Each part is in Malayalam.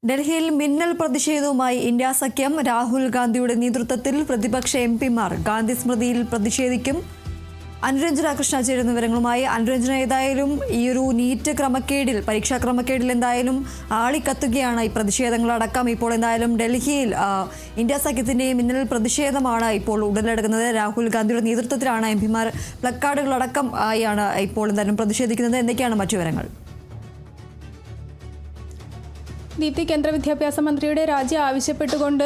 ഡൽഹിയിൽ മിന്നൽ പ്രതിഷേധവുമായി ഇന്ത്യ സഖ്യം. രാഹുൽ ഗാന്ധിയുടെ നേതൃത്വത്തിൽ പ്രതിപക്ഷ എംപിമാർ ഗാന്ധി സ്മൃതിയിൽ പ്രതിഷേധിക്കും. അനുരഞ്ജന കൃഷ്ണ ചേരുന്ന വിവരങ്ങളുമായി. അനുരഞ്ജന, ഏതായാലും ഈ ഒരു നീറ്റ് ക്രമക്കേടിൽ, പരീക്ഷാ ക്രമക്കേടിൽ എന്തായാലും ആളിക്കത്തുകയാണ് ഈ പ്രതിഷേധങ്ങളടക്കം. ഇപ്പോൾ എന്തായാലും ഡൽഹിയിൽ ഇന്ത്യ സഖ്യത്തിന്റെ മിന്നൽ പ്രതിഷേധമാണ് ഇപ്പോൾ ഉടലെടുക്കുന്നത്. രാഹുൽ ഗാന്ധിയുടെ നേതൃത്വത്തിലാണ് എംപിമാർ പ്ലക്കാർഡുകളടക്കം ആയാണ് ഇപ്പോൾ എന്തായാലും പ്രതിഷേധിക്കുന്നത്. എന്തൊക്കെയാണ് മറ്റു വിവരങ്ങൾ? ദീപ്തി, കേന്ദ്ര വിദ്യാഭ്യാസ മന്ത്രിയുടെ രാജി ആവശ്യപ്പെട്ടുകൊണ്ട്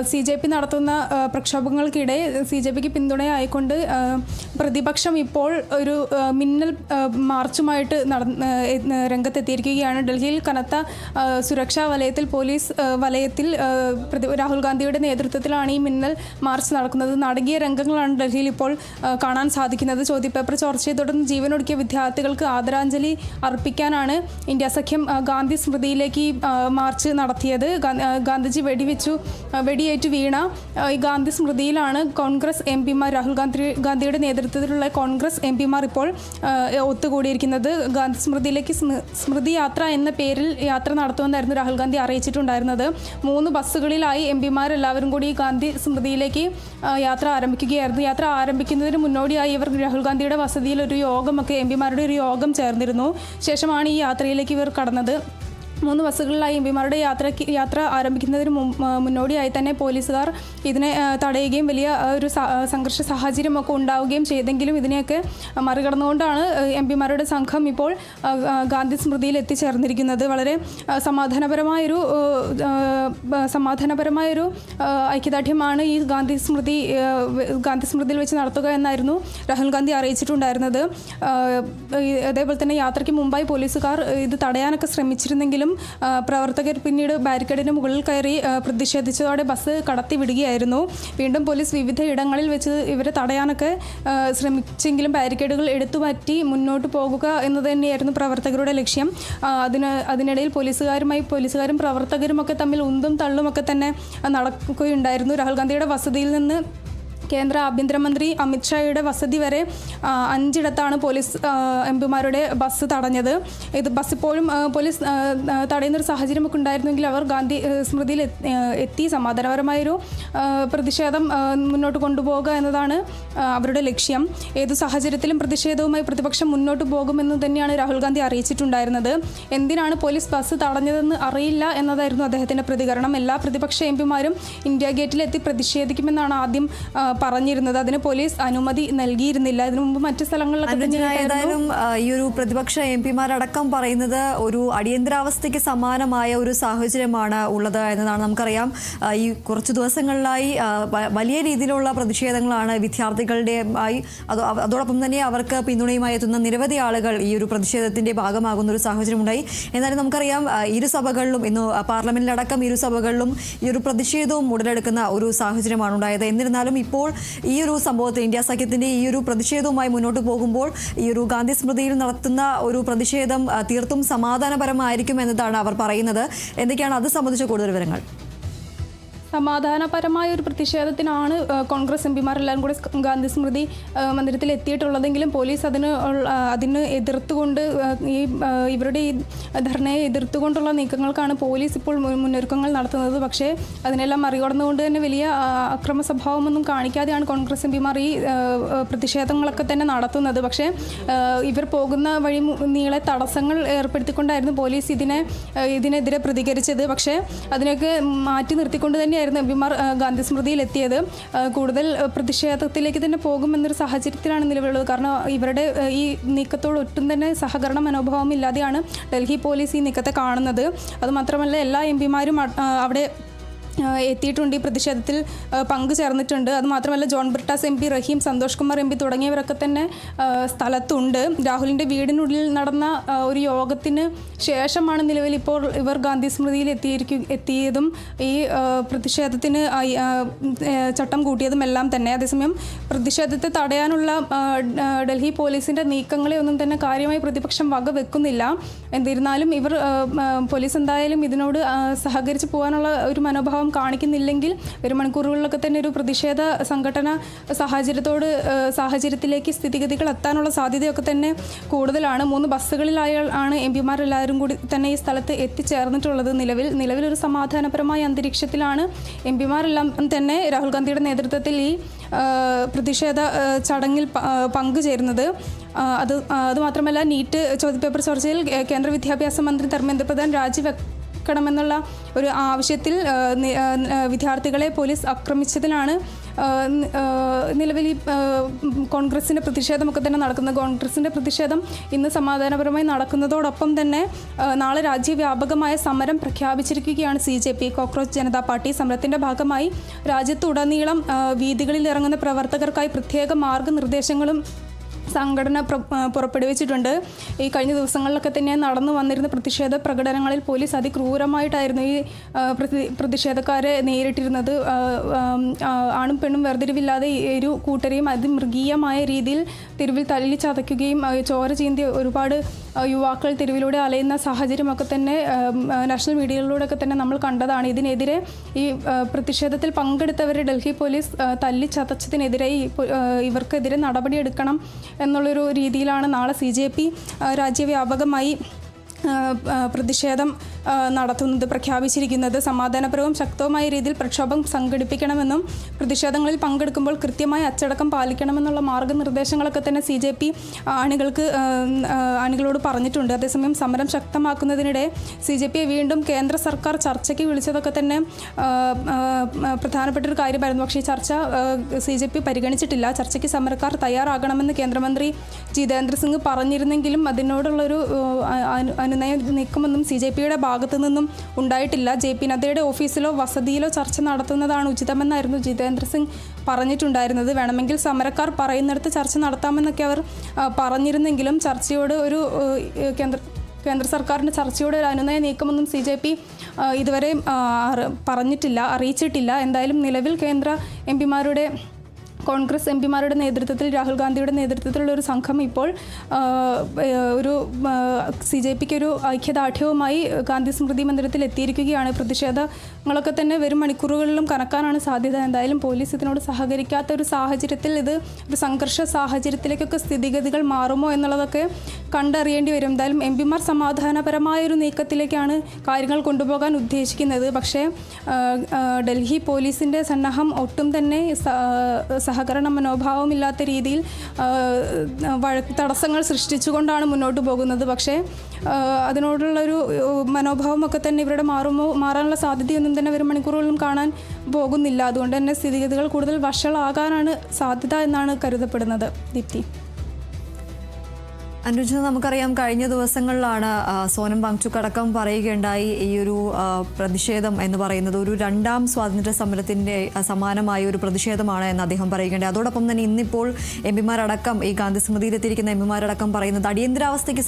CJP നടത്തുന്ന പ്രക്ഷോഭങ്ങൾക്കിടെ CJPക്ക് പിന്തുണയായിക്കൊണ്ട് പ്രതിപക്ഷം ഇപ്പോൾ ഒരു മിന്നൽ മാർച്ചുമായിട്ട് രംഗത്തെത്തിയിരിക്കുകയാണ്. ഡൽഹിയിൽ കനത്ത സുരക്ഷാ വലയത്തിൽ, പോലീസ് വലയത്തിൽ രാഹുൽ ഗാന്ധിയുടെ നേതൃത്വത്തിലാണ് ഈ മിന്നൽ മാർച്ച് നടക്കുന്നത്. നാടകീയ രംഗങ്ങളാണ് ഡൽഹിയിൽ ഇപ്പോൾ കാണാൻ സാധിക്കുന്നത്. ചോദ്യപേപ്പർ ചോർച്ചയെ തുടർന്ന് ജീവനൊടുക്കിയ വിദ്യാർത്ഥികൾക്ക് ആദരാഞ്ജലി അർപ്പിക്കാനാണ് ഇന്ത്യ സഖ്യം ഗാന്ധി സ്മൃതിയിലേക്ക് മാർച്ച് നടത്തിയത്. ഗാന്ധിജി വെടിയേറ്റ് വീണ ഈ ഗാന്ധി സ്മൃതിയിലാണ് കോൺഗ്രസ് എംപിമാർ, രാഹുൽ ഗാന്ധിയുടെ നേതൃത്വത്തിലുള്ള കോൺഗ്രസ് എംപിമാർ ഇപ്പോൾ ഒത്തുകൂടിയിരിക്കുന്നത്. ഗാന്ധി സ്മൃതിയിലേക്ക് സ്മൃതി യാത്ര എന്ന പേരിൽ യാത്ര നടത്തുമെന്നായിരുന്നു രാഹുൽ ഗാന്ധി അറിയിച്ചിട്ടുണ്ടായിരുന്നത്. 3 ബസ്സുകളിലായി എംപിമാരെല്ലാവരും കൂടി ഗാന്ധി സ്മൃതിയിലേക്ക് യാത്ര ആരംഭിക്കുകയായിരുന്നു. യാത്ര ആരംഭിക്കുന്നതിന് മുന്നോടിയായി ഇവർ രാഹുൽ ഗാന്ധിയുടെ വസതിയിൽ ഒരു യോഗമൊക്കെ, എംപിമാരുടെ ഒരു യോഗം ചേർന്നിരുന്നു. ശേഷമാണ് ഈ യാത്രയിലേക്ക് ഇവർ കടന്നത്. 3 ബസ്സുകളിലായി എംപിമാരുടെ യാത്ര ആരംഭിക്കുന്നതിന് മുന്നോടിയായി തന്നെ പോലീസുകാർ ഇതിനെ തടയുകയും വലിയ ഒരു സംഘർഷ സാഹചര്യമൊക്കെ ഉണ്ടാവുകയും ചെയ്തെങ്കിലും ഇതിനെയൊക്കെ മറികടന്നുകൊണ്ടാണ് എംപിമാരുടെ സംഘം ഇപ്പോൾ ഗാന്ധി സ്മൃതിയിൽ എത്തിച്ചേർന്നിരിക്കുന്നത്. വളരെ സമാധാനപരമായൊരു ഐക്യദാർഢ്യമാണ് ഈ ഗാന്ധി സ്മൃതിയിൽ വെച്ച് നടത്തുക എന്നായിരുന്നു രാഹുൽ ഗാന്ധി അറിയിച്ചിട്ടുണ്ടായിരുന്നത്. അതേപോലെ തന്നെ യാത്രയ്ക്ക് മുമ്പായി പോലീസുകാർ ഇത് തടയാനൊക്കെ ശ്രമിച്ചിരുന്നെങ്കിലും പ്രവർത്തകർ പിന്നീട് ബാരിക്കേഡിന് മുകളിൽ കയറി പ്രതിഷേധിച്ചതോടെ ബസ് കടത്തി വിടുകയായിരുന്നു. വീണ്ടും പോലീസ് വിവിധ ഇടങ്ങളിൽ വെച്ച് ഇവരെ തടയാനൊക്കെ ശ്രമിച്ചെങ്കിലും ബാരിക്കേഡുകൾ എടുത്തുമാറ്റി മുന്നോട്ട് പോകുക എന്നത് തന്നെയായിരുന്നു പ്രവർത്തകരുടെ ലക്ഷ്യം. അതിനിടയിൽ പോലീസുകാരും പ്രവർത്തകരും ഒക്കെ തമ്മിൽ ഉന്തും തള്ളുമൊക്കെ തന്നെ നടക്കുകയുണ്ടായിരുന്നു. രാഹുൽ ഗാന്ധിയുടെ വസതിയിൽ നിന്ന് കേന്ദ്ര ആഭ്യന്തരമന്ത്രി അമിത്ഷായുടെ വസതി വരെ 5 ഇടത്താണ് പോലീസ് എംപിമാരുടെ ബസ് തടഞ്ഞത്. ബസ് ഇപ്പോഴും പോലീസ് തടയുന്നൊരു സാഹചര്യമൊക്കെ ഉണ്ടായിരുന്നെങ്കിൽ അവർ ഗാന്ധി സ്മൃതിയിൽ എത്തി സമാധാനപരമായൊരു പ്രതിഷേധം മുന്നോട്ട് കൊണ്ടുപോകുക എന്നതാണ് അവരുടെ ലക്ഷ്യം. ഏതു സാഹചര്യത്തിലും പ്രതിഷേധവുമായി പ്രതിപക്ഷം മുന്നോട്ട് പോകുമെന്ന് തന്നെയാണ് രാഹുൽ ഗാന്ധി അറിയിച്ചിട്ടുണ്ടായിരുന്നത്. എന്തിനാണ് പോലീസ് ബസ് തടഞ്ഞതെന്ന് അറിയില്ല എന്നതായിരുന്നു അദ്ദേഹത്തിൻ്റെ പ്രതികരണം. എല്ലാ പ്രതിപക്ഷ എംപിമാരും ഇന്ത്യ ഗേറ്റിലെത്തി പ്രതിഷേധിക്കുമെന്നാണ് ആദ്യം പറഞ്ഞിരുന്നത്. അതിന് പോലീസ് അനുമതി നൽകിയിരുന്നില്ല. ഇതിനു മുമ്പ് മറ്റു സ്ഥലങ്ങളിലൊക്കെ ഏതായാലും ഈ ഒരു പ്രതിപക്ഷ എംപിമാരടക്കം പറയുന്നത് ഒരു അടിയന്തരാവസ്ഥയ്ക്ക് സമാനമായ ഒരു സാഹചര്യമാണ് ഉള്ളത് എന്നതാണ്. നമുക്കറിയാം, ഈ കുറച്ച് ദിവസങ്ങളിലായി വലിയ രീതിയിലുള്ള പ്രതിഷേധങ്ങളാണ് വിദ്യാർത്ഥികളുടെയുമായി. അതോടൊപ്പം തന്നെ അവർക്ക് പിന്തുണയുമായി എത്തുന്ന നിരവധി ആളുകൾ ഈ ഒരു പ്രതിഷേധത്തിന്റെ ഭാഗമാകുന്ന ഒരു സാഹചര്യം ഉണ്ടായി. എന്നാലും നമുക്കറിയാം, ഇരു സഭകളിലും ഇന്ന് പാർലമെന്റിലടക്കം ഇരു സഭകളിലും ഈ ഒരു പ്രതിഷേധവും ഉടലെടുക്കുന്ന ഒരു സാഹചര്യമാണ് ഉണ്ടായത്. എന്നിരുന്നാലും ഇപ്പോൾ ഈ ഒരു സംഭവത്തിൽ ഇന്ത്യ സഖ്യത്തിന്റെ ഈ ഒരു പ്രതിഷേധവുമായി മുന്നോട്ട് പോകുമ്പോൾ ഈ ഒരു ഗാന്ധി സ്മൃതിയിൽ നടത്തുന്ന ഒരു പ്രതിഷേധം തീർത്തും സമാധാനപരമായിരിക്കും എന്നതാണ് അവർ പറയുന്നത്. എന്തൊക്കെയാണ് അത് സംബന്ധിച്ച കൂടുതൽ വിവരങ്ങൾ? സമാധാനപരമായ ഒരു പ്രതിഷേധത്തിനാണ് കോൺഗ്രസ് എംപിമാരെല്ലാം കൂടി ഗാന്ധി സ്മൃതി മന്ദിരത്തിൽ എത്തിയിട്ടുള്ളതെങ്കിലും പോലീസ് അതിന് എതിർത്തുകൊണ്ട് ഇവരുടെ ഈ ധർണയെ എതിർത്തുകൊണ്ടുള്ള നീക്കങ്ങൾക്കാണ് പോലീസ് ഇപ്പോൾ മുന്നൊരുക്കങ്ങൾ നടത്തുന്നത്. പക്ഷേ അതിനെല്ലാം മറികടന്നുകൊണ്ട് തന്നെ വലിയ അക്രമ സ്വഭാവമൊന്നും കാണിക്കാതെയാണ് കോൺഗ്രസ് എംപിമാർ ഈ പ്രതിഷേധങ്ങളൊക്കെ തന്നെ നടത്തുന്നത്. പക്ഷേ ഇവർ പോകുന്ന വഴി നീളെ തടസ്സങ്ങൾ ഏർപ്പെടുത്തിക്കൊണ്ടായിരുന്നു പോലീസ് ഇതിനെതിരെ പ്രതികരിച്ചത്. പക്ഷേ അതിനൊക്കെ മാറ്റി നിർത്തിക്കൊണ്ട് തന്നെ എംപിമാർ ഗാന്ധി സ്മൃതിയിൽ എത്തിയത്. കൂടുതൽ പ്രതിഷേധത്തിലേക്ക് തന്നെ പോകുമെന്നൊരു സാഹചര്യത്തിലാണ് നിലവിലുള്ളത്. കാരണം ഇവരുടെ ഈ നീക്കത്തോട് ഒട്ടും തന്നെ സഹകരണ മനോഭാവം ഇല്ലാതെയാണ് ഡൽഹി പോലീസ് ഈ നീക്കത്തെ കാണുന്നത്. അതുമാത്രമല്ല, എല്ലാ എംപിമാരും അവിടെ എത്തിയിട്ടുണ്ട്, ഈ പ്രതിഷേധത്തിൽ പങ്കുചേർന്നിട്ടുണ്ട്. അതുമാത്രമല്ല, ജോൺ ബ്രിട്ടാസ് MP, റഹീം, സന്തോഷ് കുമാർ MP തുടങ്ങിയവരൊക്കെ തന്നെ സ്ഥലത്തുണ്ട്. രാഹുലിൻ്റെ വീടിനുള്ളിൽ നടന്ന ഒരു യോഗത്തിന് ശേഷമാണ് നിലവിൽ ഇപ്പോൾ ഇവർ ഗാന്ധി സ്മൃതിയിൽ എത്തിയതും ഈ പ്രതിഷേധത്തിന് ചട്ടം കൂട്ടിയതും എല്ലാം തന്നെ. അതേസമയം പ്രതിഷേധത്തെ തടയാനുള്ള ഡൽഹി പോലീസിൻ്റെ നീക്കങ്ങളെ ഒന്നും തന്നെ കാര്യമായി പ്രതിപക്ഷം വകവെക്കുന്നില്ല. എന്നിരുന്നാലും പോലീസ് എന്തായാലും ഇതിനോട് സഹകരിച്ച് പോകാനുള്ള ഒരു മനോഭാവം മനോഭാവം കാണിക്കുന്നില്ലെങ്കിൽ ഒരു മണിക്കൂറുകളിലൊക്കെ തന്നെ ഒരു പ്രതിഷേധ സംഘടന സാഹചര്യത്തിലേക്ക് സ്ഥിതിഗതികൾ എത്താനുള്ള സാധ്യതയൊക്കെ തന്നെ കൂടുതലാണ്. 3 ബസ്സുകളിലായാണ് എംപിമാരെല്ലാവരും കൂടി തന്നെ ഈ സ്ഥലത്ത് എത്തിച്ചേർന്നിട്ടുള്ളത്. നിലവിലൊരു സമാധാനപരമായ അന്തരീക്ഷത്തിലാണ് എംപിമാരെല്ലാം തന്നെ രാഹുൽ ഗാന്ധിയുടെ നേതൃത്വത്തിൽ ഈ പ്രതിഷേധ ചടങ്ങിൽ പങ്കുചേരുന്നത്. അതുമാത്രമല്ല, നീറ്റ് ചോദ്യപേപ്പർ ചർച്ചയിൽ കേന്ദ്ര വിദ്യാഭ്യാസ മന്ത്രി ധർമ്മേന്ദ്ര പ്രധാൻ രാജിവെക്കണമെന്നുള്ള ഒരു ആവശ്യത്തിൽ വിദ്യാർത്ഥികളെ പോലീസ് ആക്രമിച്ചതിലാണ് നിലവിൽ ഈ കോൺഗ്രസിൻ്റെ പ്രതിഷേധമൊക്കെ തന്നെ നടക്കുന്നത്. കോൺഗ്രസിൻ്റെ പ്രതിഷേധം ഇന്ന് സമാധാനപരമായി നടക്കുന്നതോടൊപ്പം തന്നെ നാളെ രാജ്യവ്യാപകമായ സമരം പ്രഖ്യാപിച്ചിരിക്കുകയാണ് CJP, കോക്രോച്ച് ജനതാ പാർട്ടി. സമരത്തിൻ്റെ ഭാഗമായി രാജ്യത്തുടനീളം വീതികളിൽ ഇറങ്ങുന്ന പ്രവർത്തകർക്കായി പ്രത്യേക മാർഗനിർദ്ദേശങ്ങളും സംഘടന പുറപ്പെടുവിച്ചിട്ടുണ്ട്. ഈ കഴിഞ്ഞ ദിവസങ്ങളിലൊക്കെ തന്നെ നടന്നു വന്നിരുന്ന പ്രതിഷേധ പ്രകടനങ്ങളിൽ പോലീസ് അതിക്രൂരമായിട്ടായിരുന്നു ഈ പ്രതിഷേധക്കാരെ നേരിട്ടിരുന്നത്. ആണും പെണ്ണും വേർതിരിവില്ലാതെ ഒരു കൂട്ടരെയും അതിമൃഗീയമായ രീതിയിൽ തെരുവിൽ തല്ലി ചതയ്ക്കുകയും ചോര ചീന്തി ഒരുപാട് യുവാക്കൾ തെരുവിലൂടെ അലയുന്ന സാഹചര്യമൊക്കെ തന്നെ നാഷണൽ മീഡിയകളിലൂടെയൊക്കെ തന്നെ നമ്മൾ കണ്ടതാണ്. ഇതിനെതിരെ ഈ പ്രതിഷേധത്തിൽ പങ്കെടുത്തവരെ ഡൽഹി പോലീസ് തല്ലി ചതച്ചതിനെതിരെ ഇവർക്കെതിരെ നടപടിയെടുക്കണം എന്നുള്ളൊരു രീതിയിലാണ് നാളെ CJP രാജ്യവ്യാപകമായി പ്രതിഷേധം നടത്തുന്നത്, പ്രഖ്യാപിച്ചിരിക്കുന്നത്. സമാധാനപരവും ശക്തവുമായ രീതിയിൽ പ്രക്ഷോഭം സംഘടിപ്പിക്കണമെന്നും പ്രതിഷേധങ്ങളിൽ പങ്കെടുക്കുമ്പോൾ കൃത്യമായി അച്ചടക്കം പാലിക്കണമെന്നുള്ള മാർഗനിർദ്ദേശങ്ങളൊക്കെ തന്നെ CJP അണികളോട് പറഞ്ഞിട്ടുണ്ട്. അതേസമയം സമരം ശക്തമാക്കുന്നതിനിടെ CJP വീണ്ടും കേന്ദ്ര സർക്കാർ ചർച്ചയ്ക്ക് വിളിച്ചതൊക്കെ തന്നെ പ്രധാനപ്പെട്ട ഒരു കാര്യമായിരുന്നു. പക്ഷേ ഈ ചർച്ച CJP പരിഗണിച്ചിട്ടില്ല. ചർച്ചയ്ക്ക് സമരക്കാർ തയ്യാറാകണമെന്ന് കേന്ദ്രമന്ത്രി ജിതേന്ദ്ര സിംഗ് പറഞ്ഞിരുന്നെങ്കിലും അതിനോടുള്ളൊരു അനുനയ നീക്കമൊന്നും CJPയുടെ ഭാഗത്തു നിന്നും ഉണ്ടായിട്ടില്ല. JP നദ്ദയുടെ ഓഫീസിലോ വസതിയിലോ ചർച്ച നടത്തുന്നതാണ് ഉചിതമെന്നായിരുന്നു ജിതേന്ദ്ര സിംഗ് പറഞ്ഞിട്ടുണ്ടായിരുന്നത്. വേണമെങ്കിൽ സമരക്കാർ പറയുന്നിടത്ത് ചർച്ച നടത്താമെന്നൊക്കെ അവർ പറഞ്ഞിരുന്നെങ്കിലും ചർച്ചയോട് ഒരു കേന്ദ്ര സർക്കാരിൻ്റെ ചർച്ചയോടെ ഒരു അനുനയ നീക്കമൊന്നും CJP ഇതുവരെ അറിയിച്ചിട്ടില്ല. എന്തായാലും നിലവിൽ കേന്ദ്ര എംപിമാരുടെ കോൺഗ്രസ് എംപിമാരുടെ നേതൃത്വത്തിൽ രാഹുൽ ഗാന്ധിയുടെ നേതൃത്വത്തിലുള്ള ഒരു സംഘം ഇപ്പോൾ ഒരു CJPക്ക് ഒരു ഐക്യദാർഢ്യവുമായി ഗാന്ധി സ്മൃതി മന്ദിരത്തിൽ എത്തിയിരിക്കുകയാണ്. പ്രതിഷേധങ്ങളൊക്കെ തന്നെ വരും മണിക്കൂറുകളിലും കനക്കാനാണ് സാധ്യത. എന്തായാലും പോലീസ് ഇതിനോട് സഹകരിക്കാത്ത ഒരു സാഹചര്യത്തിൽ ഇത് ഒരു സംഘർഷ സാഹചര്യത്തിലേക്കൊക്കെ സ്ഥിതിഗതികൾ മാറുമോ എന്നുള്ളതൊക്കെ കണ്ടറിയേണ്ടി വരും. എന്തായാലും എംപിമാർ സമാധാനപരമായ ഒരു നീക്കത്തിലേക്കാണ് കാര്യങ്ങൾ കൊണ്ടുപോകാൻ ഉദ്ദേശിക്കുന്നത്. പക്ഷേ ഡൽഹി പോലീസിൻ്റെ സന്നാഹം ഒട്ടും തന്നെ സഹകരണ മനോഭാവമില്ലാത്ത രീതിയിൽ തടസ്സങ്ങൾ സൃഷ്ടിച്ചുകൊണ്ടാണ് മുന്നോട്ട് പോകുന്നത്. പക്ഷേ അതിനോടുള്ളൊരു മനോഭാവമൊക്കെ തന്നെ ഇവരുടെ മാറാനുള്ള സാധ്യതയൊന്നും തന്നെ വരും മണിക്കൂറുകളിലും കാണാൻ പോകുന്നില്ല. അതുകൊണ്ട് തന്നെ സ്ഥിതിഗതികൾ കൂടുതൽ വഷളാകാനാണ് സാധ്യത എന്നാണ് കരുതപ്പെടുന്നത്. ദീപ്തി. അനുജ, നമുക്കറിയാം കഴിഞ്ഞ ദിവസങ്ങളിലാണ് സോനം വാങ്ചുക് അടക്കം പറയുകയുണ്ടായി ഈ ഒരു പ്രതിഷേധം എന്ന് പറയുന്നത് ഒരു 2ാം സ്വാതന്ത്ര്യ സമരത്തിൻ്റെ സമാനമായ ഒരു പ്രതിഷേധമാണ് എന്ന് അദ്ദേഹം പറയുകയുണ്ടായി. അതോടൊപ്പം തന്നെ ഇന്നിപ്പോൾ എംപിമാരടക്കം ഈ ഗാന്ധി സ്മൃതിയിലെത്തിയിരിക്കുന്ന എംപിമാരടക്കം പറയുന്നത് അടിയന്തരാവസ്ഥയ്ക്ക്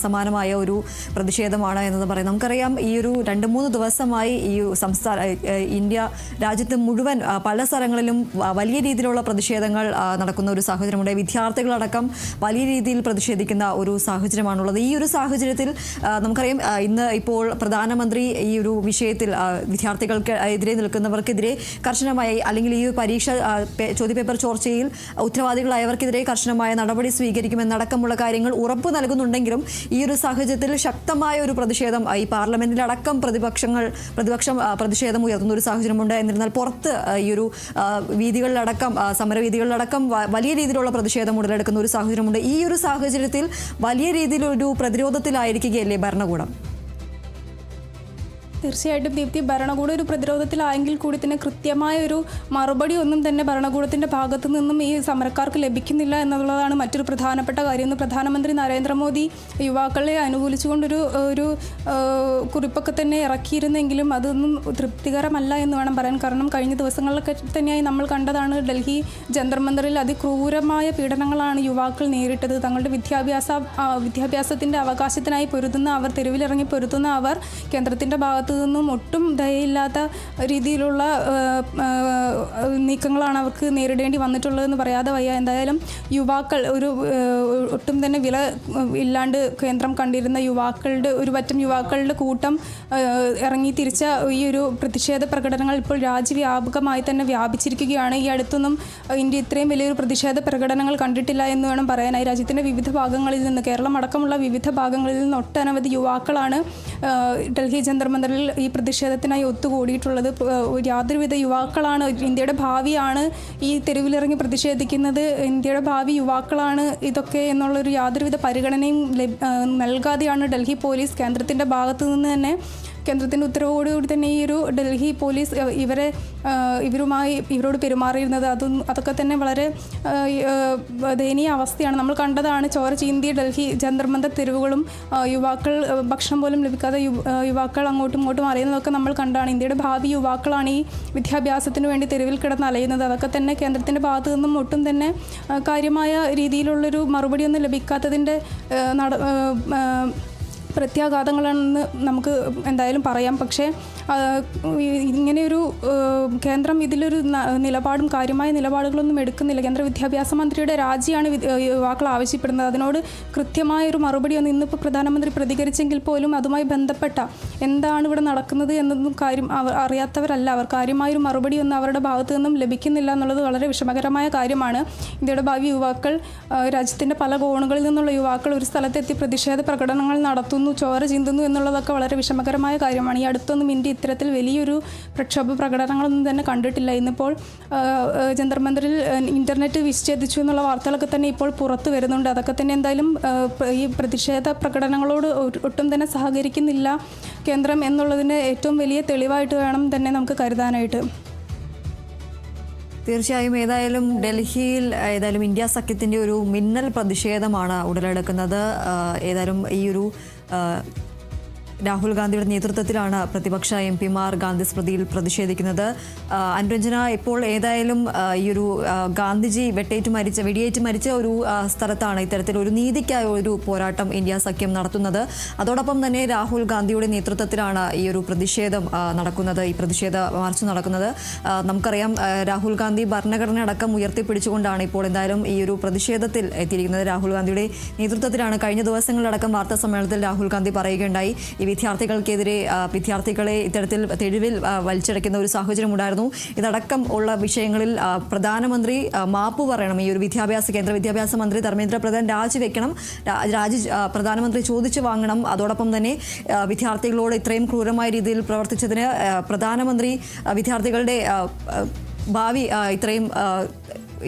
സമാനമായ ഒരു പ്രതിഷേധമാണ് എന്നത് പറയുന്നത്. നമുക്കറിയാം ഈ ഒരു 2-3 ദിവസമായി ഈ ഇന്ത്യ രാജ്യത്ത് മുഴുവൻ പല സ്ഥലങ്ങളിലും വലിയ രീതിയിലുള്ള പ്രതിഷേധങ്ങൾ നടക്കുന്ന ഒരു സാഹചര്യമുണ്ട്. വിദ്യാർത്ഥികളടക്കം വലിയ രീതിയിൽ ഒരു സാഹചര്യമാണുള്ളത്. ഈ ഒരു സാഹചര്യത്തിൽ നമുക്കറിയാം ഇന്ന് ഇപ്പോൾ പ്രധാനമന്ത്രി ഈ ഒരു വിഷയത്തിൽ വിദ്യാർത്ഥികൾക്ക് എതിരെ നിൽക്കുന്നവർക്കെതിരെ കർശനമായി അല്ലെങ്കിൽ ഈ പരീക്ഷ ചോദ്യപേപ്പർ ചോർച്ചയിൽ ഉത്തരവാദികളായവർക്കെതിരെ കർശനമായ നടപടി സ്വീകരിക്കുമെന്നടക്കമുള്ള കാര്യങ്ങൾ ഉറപ്പു നൽകുന്നുണ്ടെങ്കിലും ഈ ഒരു സാഹചര്യത്തിൽ ശക്തമായ ഒരു പ്രതിഷേധം ഈ പാർലമെന്റിലടക്കം പ്രതിപക്ഷം പ്രതിഷേധം ഉയർത്തുന്ന ഒരു സാഹചര്യമുണ്ട്. എന്നിരുന്നാൽ പുറത്ത് ഈ ഒരു വീതികളിലടക്കം സമരവീതികളിലടക്കം വലിയ രീതിയിലുള്ള പ്രതിഷേധം ഉടലെടുക്കുന്ന ഒരു സാഹചര്യമുണ്ട്. ഈ ഒരു സാഹചര്യത്തിൽ വലിയ രീതിയിലൊരു പ്രതിരോധത്തിലായിരിക്കുകയല്ലേ ഭരണകൂടം? തീർച്ചയായിട്ടും ദീപ്തി, ഭരണകൂടം ഒരു പ്രതിരോധത്തിലായെങ്കിൽ കൂടി തന്നെ കൃത്യമായ ഒരു മറുപടി ഒന്നും തന്നെ ഭരണകൂടത്തിൻ്റെ ഭാഗത്തു നിന്നും ഈ സമരക്കാർക്ക് ലഭിക്കുന്നില്ല എന്നുള്ളതാണ് മറ്റൊരു പ്രധാനപ്പെട്ട കാര്യം. ഇന്ന് പ്രധാനമന്ത്രി നരേന്ദ്രമോദി യുവാക്കളെ അനുകൂലിച്ചുകൊണ്ടൊരു കുറിപ്പൊക്കെ തന്നെ ഇറക്കിയിരുന്നെങ്കിലും അതൊന്നും തൃപ്തികരമല്ല എന്ന് വേണം പറയാൻ. കാരണം കഴിഞ്ഞ ദിവസങ്ങളിലൊക്കെ തന്നെയായി നമ്മൾ കണ്ടതാണ് ഡൽഹി ജന്തർ മന്ദറിൽ അതിക്രൂരമായ പീഡനങ്ങളാണ് യുവാക്കൾ നേരിട്ടത്. തങ്ങളുടെ വിദ്യാഭ്യാസത്തിൻ്റെ അവകാശത്തിനായി പൊരുതുന്ന അവർ, തെരുവിലിറങ്ങി പൊരുതുന്ന അവർ കേന്ദ്രത്തിൻ്റെ ഭാഗത്തു നിന്നും ഒട്ടും ദയയില്ലാത്ത രീതിയിലുള്ള നീക്കങ്ങളാണ് അവർക്ക് നേരിടേണ്ടി വന്നിട്ടുള്ളതെന്ന് പറയാതെ വയ്യ. എന്തായാലും യുവാക്കൾ ഒട്ടും തന്നെ വില ഇല്ലാണ്ട് കേന്ദ്രം കണ്ടിരുന്ന ഒരു പറ്റം യുവാക്കളുടെ കൂട്ടം ഇറങ്ങി തിരിച്ച ഈ ഒരു പ്രതിഷേധ പ്രകടനങ്ങൾ ഇപ്പോൾ രാജ്യവ്യാപകമായി തന്നെ വ്യാപിച്ചിരിക്കുകയാണ്. ഈ അടുത്തൊന്നും ഇന്ത്യ ഇത്രയും വലിയൊരു പ്രതിഷേധ പ്രകടനങ്ങൾ കണ്ടിട്ടില്ല എന്ന് വേണം പറയാനായി. രാജ്യത്തിൻ്റെ വിവിധ ഭാഗങ്ങളിൽ നിന്ന്, കേരളം അടക്കമുള്ള വിവിധ ഭാഗങ്ങളിൽ നിന്ന് ഒട്ടനവധി യുവാക്കളാണ് ഡൽഹി ജന്തർ മന്ദറിൽ ഈ പ്രതിഷേധത്തിനായി ഒത്തുകൂടിയിട്ടുള്ളത്. യാതൊരുവിധ യുവാക്കളാണ്, ഇന്ത്യയുടെ ഭാവിയാണ് ഈ തെരുവിലിറങ്ങി പ്രതിഷേധിക്കുന്നത്, ഇന്ത്യയുടെ ഭാവി യുവാക്കളാണ് ഇതൊക്കെ എന്നുള്ളൊരു യാതൊരുവിധ പരിഗണനയും നൽകാതെയാണ് ഡൽഹി പോലീസ് കേന്ദ്രത്തിൻ്റെ ഭാഗത്തു നിന്ന് തന്നെ, കേന്ദ്രത്തിൻ്റെ ഉത്തരവോടുകൂടി തന്നെ ഈ ഒരു ഡൽഹി പോലീസ് ഇവരോട് പെരുമാറിയിരുന്നത്. അതൊക്കെ തന്നെ വളരെ ദയനീയ അവസ്ഥയാണ്. നമ്മൾ കണ്ടതാണ് ചോര ചീന്തിയ ഡൽഹി ജന്തർ മന്ദർ തെരുവുകളും ഭക്ഷണം പോലും ലഭിക്കാതെ യുവാക്കൾ അങ്ങോട്ടും ഇങ്ങോട്ടും അറിയുന്നതൊക്കെ നമ്മൾ കണ്ടാണ്. ഇന്ത്യയുടെ ഭാവി യുവാക്കളാണ് ഈ വിദ്യാഭ്യാസത്തിന് വേണ്ടി തെരുവിൽ കിടന്ന് അലയുന്നത്. അതൊക്കെ തന്നെ കേന്ദ്രത്തിൻ്റെ ഭാഗത്തു നിന്നും ഒട്ടും തന്നെ കാര്യമായ രീതിയിലുള്ളൊരു മറുപടിയൊന്നും ലഭിക്കാത്തതിൻ്റെ പ്രത്യാഘാതങ്ങളാണെന്ന് നമുക്ക് എന്തായാലും പറയാം. പക്ഷേ ഇങ്ങനെയൊരു കേന്ദ്രം ഇതിലൊരു നിലപാടും കാര്യമായ നിലപാടുകളൊന്നും എടുക്കുന്നില്ല. കേന്ദ്ര വിദ്യാഭ്യാസ മന്ത്രിയുടെ രാജിയാണ് യുവാക്കൾ ആവശ്യപ്പെടുന്നത്. അതിനോട് കൃത്യമായൊരു മറുപടിയൊന്നും ഇന്നിപ്പോൾ പ്രധാനമന്ത്രി പ്രതികരിച്ചെങ്കിൽ പോലും അതുമായി ബന്ധപ്പെട്ട എന്താണ് ഇവിടെ നടക്കുന്നത് എന്നൊന്നും അറിയാത്തവരല്ല അവർ. കാര്യമായൊരു മറുപടിയൊന്നും അവരുടെ ഭാഗത്തു നിന്നും ലഭിക്കുന്നില്ല എന്നുള്ളത് വളരെ വിഷമകരമായ കാര്യമാണ്. ഇന്ത്യയുടെ ഭാവി യുവാക്കൾ, രാജ്യത്തിൻ്റെ പല കോണുകളിൽ നിന്നുള്ള യുവാക്കൾ ഒരു സ്ഥലത്തെത്തി പ്രതിഷേധ പ്രകടനങ്ങൾ നടത്തുന്നു, ചോര ചിന്തുന്നു എന്നുള്ളതൊക്കെ വളരെ വിഷമകരമായ കാര്യമാണ്. ഈ അടുത്തൊന്നും ഇന്ത്യ ഇത്തരത്തിൽ വലിയൊരു പ്രക്ഷോഭ പ്രകടനങ്ങളൊന്നും തന്നെ കണ്ടിട്ടില്ല. ഇന്നിപ്പോൾ ജന്തർ മന്ദറിൽ ഇൻ്റർനെറ്റ് വിച്ഛേദിച്ചു എന്നുള്ള വാർത്തകളൊക്കെ തന്നെ ഇപ്പോൾ പുറത്തു വരുന്നുണ്ട്. അതൊക്കെ തന്നെ എന്തായാലും ഈ പ്രതിഷേധ പ്രകടനങ്ങളോട് ഒട്ടും തന്നെ സഹകരിക്കുന്നില്ല കേന്ദ്രം എന്നുള്ളതിൻ്റെ ഏറ്റവും വലിയ തെളിവായിട്ട് വേണം തന്നെ നമുക്ക് കരുതാനായിട്ട്. തീർച്ചയായും ഏതായാലും ഡൽഹിയിൽ ഇന്ത്യ സഖ്യത്തിൻ്റെ ഒരു മിന്നൽ പ്രതിഷേധമാണ് ഉടലെടുക്കുന്നത്. ഏതായാലും ഈ ഒരു രാഹുൽ ഗാന്ധിയുടെ നേതൃത്വത്തിലാണ് പ്രതിപക്ഷ എംപിമാർ ഗാന്ധി സ്മൃതിയിൽ പ്രതിഷേധിക്കുന്നത്. അനുരഞ്ജന, ഇപ്പോൾ ഏതായാലും ഈ ഒരു ഗാന്ധിജി വെടിയേറ്റ് മരിച്ച ഒരു സ്ഥലത്താണ് ഇത്തരത്തിൽ ഒരു നീതിക്കായ ഒരു പോരാട്ടം ഇന്ത്യ സഖ്യം നടത്തുന്നത്. അതോടൊപ്പം തന്നെ രാഹുൽ ഗാന്ധിയുടെ നേതൃത്വത്തിലാണ് ഈ ഒരു പ്രതിഷേധം നടക്കുന്നത്, ഈ പ്രതിഷേധ മാർച്ച് നടക്കുന്നത്. നമുക്കറിയാം രാഹുൽ ഗാന്ധി ഭരണഘടന അടക്കം ഉയർത്തിപ്പിടിച്ചുകൊണ്ടാണ് ഇപ്പോൾ എന്തായാലും ഈ ഒരു പ്രതിഷേധത്തിൽ എത്തിയിരിക്കുന്നത്. രാഹുൽ ഗാന്ധിയുടെ നേതൃത്വത്തിലാണ്. കഴിഞ്ഞ ദിവസങ്ങളിലടക്കം വാർത്താ സമ്മേളനത്തിൽ രാഹുൽ ഗാന്ധി പറയുകയുണ്ടായി, വിദ്യാർത്ഥികളെ ഇത്തരത്തിൽ തെരുവിൽ വലിച്ചടയ്ക്കുന്ന ഒരു സാഹചര്യം ഉണ്ടായിരുന്നു. ഇതടക്കം ഉള്ള വിഷയങ്ങളിൽ പ്രധാനമന്ത്രി മാപ്പ് പറയണം. ഈ ഒരു കേന്ദ്ര വിദ്യാഭ്യാസ മന്ത്രി ധർമ്മേന്ദ്ര പ്രധാൻ രാജിവെക്കണം, പ്രധാനമന്ത്രി ചോദിച്ചു വാങ്ങണം. അതോടൊപ്പം തന്നെ വിദ്യാർത്ഥികളോട് ഇത്രയും ക്രൂരമായ രീതിയിൽ പ്രവർത്തിച്ചതിന് പ്രധാനമന്ത്രി വിദ്യാർത്ഥികളുടെ ഭാവി ഇത്രയും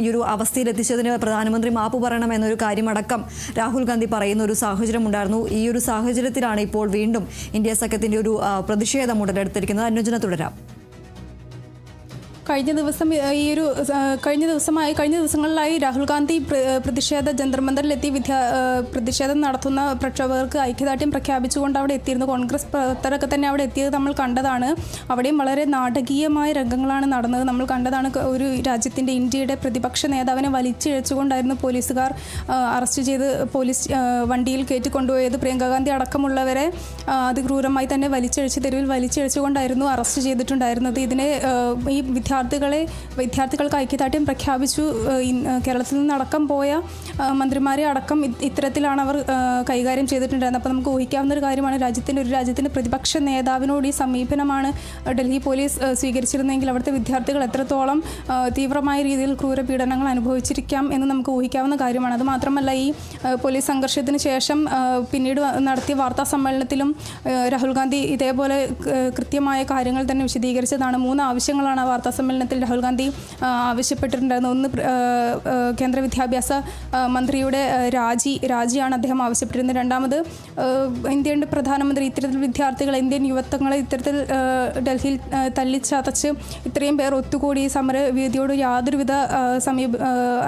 ഈ ഒരു അവസ്ഥയിലെത്തിച്ചതിന് പ്രധാനമന്ത്രി മാപ്പ് പറയണം എന്നൊരു കാര്യമടക്കം രാഹുൽ ഗാന്ധി പറയുന്ന ഒരു സാഹചര്യം ഉണ്ടായിരുന്നു. ഈ ഒരു സാഹചര്യത്തിലാണ് ഇപ്പോൾ വീണ്ടും ഇന്ത്യ സഖ്യത്തിൻ്റെ ഒരു പ്രതിഷേധം ഉടലെടുത്തിരിക്കുന്നത്. അനുജന തുടരാം. കഴിഞ്ഞ ദിവസങ്ങളിലായി രാഹുൽ ഗാന്ധി പ്രതിഷേധ ജന്തർ മന്ദറിലെത്തി പ്രതിഷേധം നടത്തുന്ന പ്രക്ഷോഭകർക്ക് ഐക്യദാർഢ്യം പ്രഖ്യാപിച്ചുകൊണ്ട് അവിടെ എത്തിയിരുന്നു. കോൺഗ്രസ് പ്രവർത്തകരൊക്കെ തന്നെ അവിടെ എത്തിയത് നമ്മൾ കണ്ടതാണ്. അവിടെയും വളരെ നാടകീയമായ രംഗങ്ങളാണ് നടന്നത്. നമ്മൾ കണ്ടതാണ് ഒരു രാജ്യത്തിൻ്റെ, ഇന്ത്യയുടെ പ്രതിപക്ഷ നേതാവിനെ വലിച്ചിഴച്ചുകൊണ്ടായിരുന്നു പോലീസുകാർ അറസ്റ്റ് ചെയ്ത് പോലീസ് വണ്ടിയിൽ കയറ്റിക്കൊണ്ടുപോയത്. പ്രിയങ്ക ഗാന്ധി അടക്കമുള്ളവരെ അതിക്രൂരമായി തന്നെ തെരുവിൽ വലിച്ചിഴച്ചുകൊണ്ടായിരുന്നു അറസ്റ്റ് ചെയ്തിട്ടുണ്ടായിരുന്നത്. ഇതിനെ ഈ വിദ്യാർത്ഥികൾക്ക് ഐക്യദാർഢ്യം പ്രഖ്യാപിച്ചു. കേരളത്തിൽ നിന്നടക്കം പോയ മന്ത്രിമാരെ അടക്കം ഇത്തരത്തിലാണ് അവർ കൈകാര്യം ചെയ്തിട്ടുണ്ടായിരുന്നത്. അപ്പോൾ നമുക്ക് ഊഹിക്കാവുന്ന ഒരു കാര്യമാണ്, രാജ്യത്തിൻ്റെ പ്രതിപക്ഷ നേതാവിനോട് ഈ സമീപനമാണ് ഡൽഹി പോലീസ് സ്വീകരിച്ചിരുന്നെങ്കിൽ അവിടുത്തെ വിദ്യാർത്ഥികൾ എത്രത്തോളം തീവ്രമായ രീതിയിൽ ക്രൂരപീഡനങ്ങൾ അനുഭവിച്ചിരിക്കാം എന്ന് നമുക്ക് ഊഹിക്കാവുന്ന കാര്യമാണ്. അതുമാത്രമല്ല, ഈ പോലീസ് സംഘർഷത്തിന് ശേഷം പിന്നീട് നടത്തിയ വാർത്താ സമ്മേളനത്തിലും രാഹുൽ ഗാന്ധി ഇതേപോലെ കൃത്യമായ കാര്യങ്ങൾ തന്നെ വിശദീകരിച്ചതാണ്. 3 ആവശ്യങ്ങളാണ് ആ വാർത്താ സമ്മേളനത്തിൽ രാഹുൽ ഗാന്ധി ആവശ്യപ്പെട്ടിട്ടുണ്ടായിരുന്നു. ഒന്ന്, കേന്ദ്ര വിദ്യാഭ്യാസ മന്ത്രിയുടെ രാജിയാണ് അദ്ദേഹം ആവശ്യപ്പെട്ടിരുന്നത്. രണ്ടാമത്, ഇന്ത്യയുടെ പ്രധാനമന്ത്രി ഇത്തരത്തിൽ ഇന്ത്യൻ യുവത്വങ്ങളെ ഇത്തരത്തിൽ ഡൽഹിയിൽ തല്ലിച്ചതച്ച് ഇത്രയും പേർ ഒത്തുകൂടി സമരവേദിയോട് യാതൊരുവിധ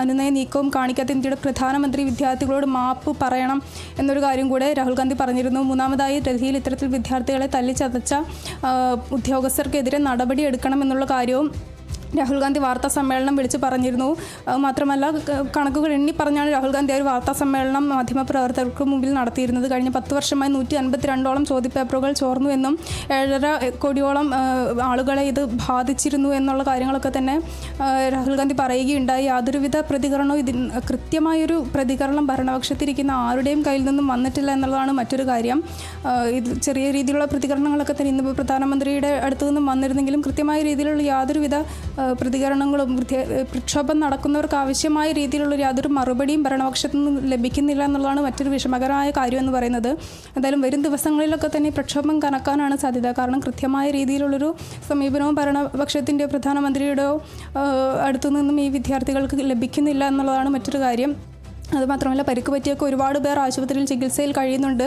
അനുനയ നീക്കവും കാണിക്കാത്ത ഇന്ത്യയുടെ പ്രധാനമന്ത്രി വിദ്യാർത്ഥികളോട് മാപ്പ് പറയണം എന്നൊരു കാര്യം കൂടെ രാഹുൽ ഗാന്ധി പറഞ്ഞിരുന്നു. മൂന്നാമതായി, ഡൽഹിയിൽ ഇത്തരത്തിൽ വിദ്യാർത്ഥികളെ തല്ലിച്ചതച്ച ഉദ്യോഗസ്ഥർക്കെതിരെ നടപടി എടുക്കണം എന്നുള്ള കാര്യവും രാഹുൽ ഗാന്ധി വാർത്താ സമ്മേളനം വിളിച്ച് പറഞ്ഞിരുന്നു. മാത്രമല്ല കണക്കുകൾ എണ്ണി പറഞ്ഞാണ് രാഹുൽ ഗാന്ധി ഒരു വാർത്താ സമ്മേളനം മാധ്യമപ്രവർത്തകർക്ക് മുമ്പിൽ നടത്തിയിരുന്നത്. കഴിഞ്ഞ 10 വർഷമായി 152ഓളം ചോദ്യപേപ്പറുകൾ ചോർന്നുവെന്നും 7.5 കോടിയോളം ആളുകളെ ഇത് ബാധിച്ചിരുന്നു എന്നുള്ള കാര്യങ്ങളൊക്കെ തന്നെ രാഹുൽ ഗാന്ധി പറയുകയുണ്ടായി. യാതൊരുവിധ പ്രതികരണവും കൃത്യമായൊരു പ്രതികരണം ഭരണപക്ഷത്തിരിക്കുന്ന ആരുടെയും കയ്യിൽ നിന്നും വന്നിട്ടില്ല എന്നുള്ളതാണ് മറ്റൊരു കാര്യം. ഇത് ചെറിയ രീതിയിലുള്ള പ്രതികരണങ്ങളൊക്കെ തന്നെ ഇന്ന് പ്രധാനമന്ത്രിയുടെ അടുത്തു നിന്നും വന്നിരുന്നെങ്കിലും കൃത്യമായ രീതിയിലുള്ള യാതൊരുവിധ പ്രതികരണങ്ങളും പ്രക്ഷോഭം നടക്കുന്നവർക്ക് ആവശ്യമായ രീതിയിലുള്ള യാതൊരു മറുപടിയും ഭരണപക്ഷത്തു നിന്ന് ലഭിക്കുന്നില്ല എന്നുള്ളതാണ് മറ്റൊരു വിഷമകരമായ കാര്യം എന്ന് പറയുന്നത്. എന്തായാലും വരും ദിവസങ്ങളിലൊക്കെ തന്നെ പ്രക്ഷോഭം കനക്കാനാണ് സാധ്യത. കാരണം കൃത്യമായ രീതിയിലുള്ളൊരു സമീപനവും ഭരണപക്ഷത്തിൻ്റെ പ്രധാനമന്ത്രിയുടെയോ അടുത്തു നിന്നും ഈ വിദ്യാർത്ഥികൾക്ക് ലഭിക്കുന്നില്ല എന്നുള്ളതാണ് മറ്റൊരു കാര്യം. അതുമാത്രമല്ല പരിക്ക് പറ്റിയൊക്കെ ഒരുപാട് പേർ ആശുപത്രിയിൽ ചികിത്സയിൽ കഴിയുന്നുണ്ട്.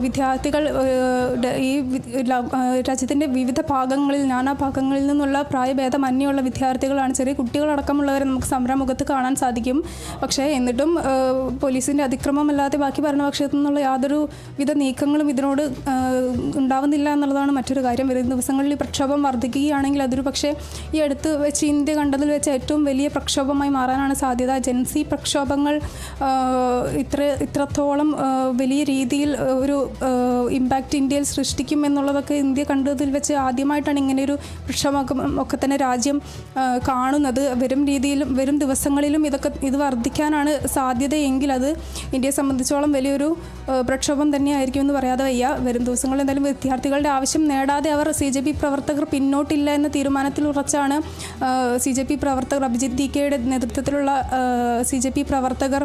വിദ്യാർത്ഥികൾ ഈ രാജ്യത്തിൻ്റെ വിവിധ ഭാഗങ്ങളിൽ നാനാ ഭാഗങ്ങളിൽ നിന്നുള്ള പ്രായഭേദമന്യുള്ള വിദ്യാർത്ഥികളാണ്. ചെറിയ കുട്ടികളടക്കമുള്ളവരെ നമുക്ക് സമരമുഖത്ത് കാണാൻ സാധിക്കും. പക്ഷേ എന്നിട്ടും പോലീസിൻ്റെ അതിക്രമമല്ലാതെ ബാക്കി ഭരണപക്ഷത്തു നിന്നുള്ള യാതൊരു വിധ നീക്കങ്ങളും ഇതിനോട് ഉണ്ടാവുന്നില്ല എന്നുള്ളതാണ് മറ്റൊരു കാര്യം. വരും ദിവസങ്ങളിൽ ഈ പ്രക്ഷോഭം വർദ്ധിക്കുകയാണെങ്കിൽ അതൊരു പക്ഷേ ഈ അടുത്ത് വെച്ച് ഇന്ത്യ കണ്ടതിൽ വെച്ച് ഏറ്റവും വലിയ പ്രക്ഷോഭമായി മാറാനാണ് സാധ്യത. ജൻസി പ്രക്ഷോഭങ്ങൾ ഇത്രത്തോളം വലിയ രീതിയിൽ ഒരു ഇമ്പാക്റ്റ് ഇന്ത്യയിൽ സൃഷ്ടിക്കും എന്നുള്ളതൊക്കെ ഇന്ത്യ കണ്ടതിൽ വെച്ച് ആദ്യമായിട്ടാണ് ഇങ്ങനെയൊരു പ്രക്ഷോഭം ഒക്കെ തന്നെ രാജ്യം കാണുന്നത്. വരും ദിവസങ്ങളിലും ഇത് വർദ്ധിക്കാനാണ് സാധ്യതയെങ്കിൽ അത് ഇന്ത്യയെ സംബന്ധിച്ചോളം വലിയൊരു പ്രക്ഷോഭം തന്നെയായിരിക്കും എന്ന് പറയാതെ വയ്യ. വരും ദിവസങ്ങളിൽ എന്തായാലും വിദ്യാർത്ഥികളുടെ ആവശ്യം നേടാതെ അവർ CJP പ്രവർത്തകർ പിന്നോട്ടില്ല എന്ന തീരുമാനത്തിൽ ഉറച്ചാണ് CJP പ്രവർത്തകർ അഭിജിത്ത് DKയുടെ നേതൃത്വത്തിലുള്ള CJP പ്രവർത്തകർ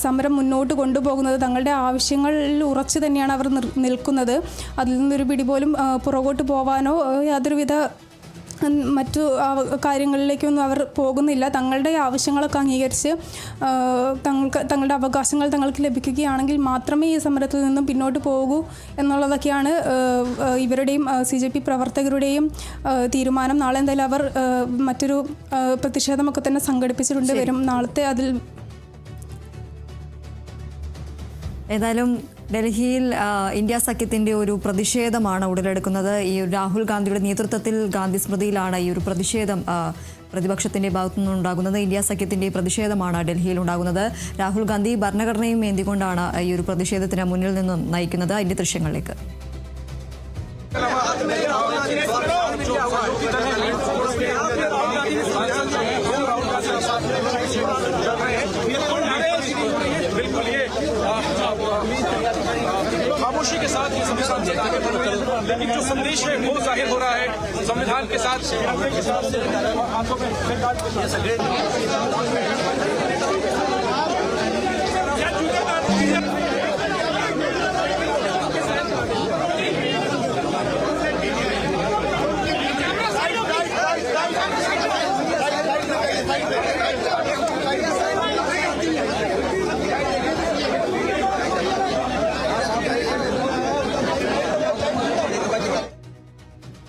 സമരം മുന്നോട്ട് കൊണ്ടുപോകുന്നത്. തങ്ങളുടെ ആവശ്യങ്ങളിൽ ഉറച്ചു തന്നെയാണ് അവർ നിൽക്കുന്നത്. അതിൽ നിന്നൊരു പിടി പോലും പുറകോട്ട് പോവാനോ യാതൊരുവിധ മറ്റു കാര്യങ്ങളിലേക്കൊന്നും അവർ പോകുന്നില്ല. തങ്ങളുടെ ആവശ്യങ്ങളൊക്കെ അംഗീകരിച്ച് തങ്ങളുടെ അവകാശങ്ങൾ തങ്ങൾക്ക് ലഭിക്കുകയാണെങ്കിൽ മാത്രമേ ഈ സമരത്തിൽ നിന്നും പിന്നോട്ട് പോകൂ എന്നുള്ളതൊക്കെയാണ് ഇവരുടെയും CJP പ്രവർത്തകരുടെയും തീരുമാനം. നാളെ എന്തായാലും അവർ മറ്റൊരു പ്രതിഷേധമൊക്കെ തന്നെ സംഘടിപ്പിച്ചിട്ടുണ്ട്. വരും നാളത്തെ അതിൽ ഏതായാലും ഡൽഹിയിൽ ഇന്ത്യ സഖ്യത്തിൻ്റെ ഒരു പ്രതിഷേധമാണ് ഉടലെടുക്കുന്നത്. ഈ രാഹുൽ ഗാന്ധിയുടെ നേതൃത്വത്തിൽ ഗാന്ധി സ്മൃതിയിലാണ് ഈ ഒരു പ്രതിഷേധം പ്രതിപക്ഷത്തിൻ്റെ ഭാഗത്തു നിന്നുണ്ടാകുന്നത്. ഇന്ത്യ സഖ്യത്തിൻ്റെ പ്രതിഷേധമാണ് ഡൽഹിയിൽ ഉണ്ടാകുന്നത്. രാഹുൽ ഗാന്ധി ഭരണഘടനയും ഏന്തിക്കൊണ്ടാണ് ഈ ഒരു പ്രതിഷേധത്തിന് മുന്നിൽ നിന്നും നയിക്കുന്നത്. അതിൻ്റെ ദൃശ്യങ്ങളിലേക്ക്. खामोशी के साथ ये संविधान से आगे बढ़ रहे हैं, लेकिन जो संदेश है वो जाहिर हो रहा है संविधान के साथ हाथों में